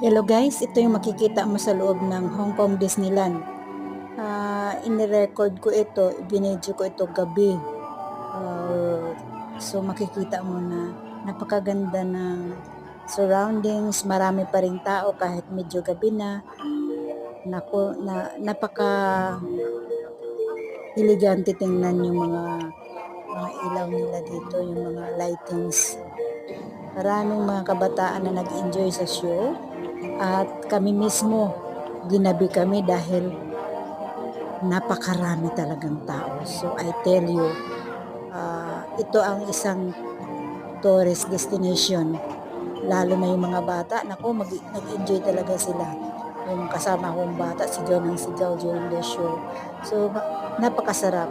Hello guys, ito yung makikita mo sa loob ng Hong Kong Disneyland. Inirecord ko ito, binidyo ko ito gabi. So makikita mo na napakaganda ng surroundings, marami pa ring tao kahit medyo gabi na. Napaka elegante tingnan yung mga ilaw nila dito, yung mga lightings. Maraming mga kabataan na nag-enjoy sa show at kami mismo ginabi kami dahil napakarami talagang tao. So I tell you, ito ang isang tourist destination. Lalo na yung mga bata, naku, nag-enjoy talaga sila. Yung kasama kong bata, sigaw ng sigaw during the show. So napakasarap.